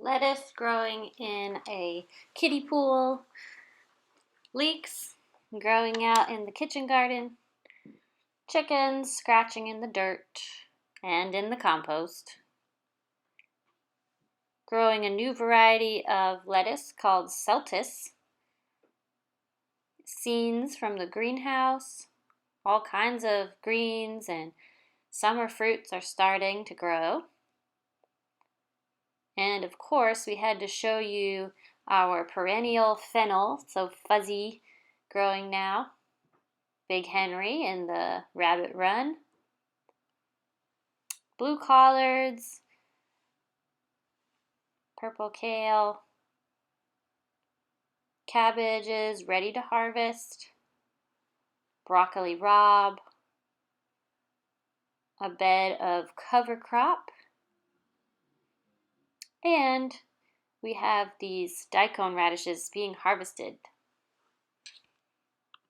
lettuce growing in a kiddie pool, leeks growing out in the kitchen garden, chickens scratching in the dirt and in the compost, growing a new variety of lettuce called Celtis, scenes from the greenhouse, all kinds of greens and summer fruits are starting to grow. And of course, we had to show you our perennial fennel, so fuzzy, growing now. Big Henry in the rabbit run. Blue collards, purple kale, cabbages ready to harvest, broccoli rabe, a bed of cover crop, and we have these daikon radishes being harvested.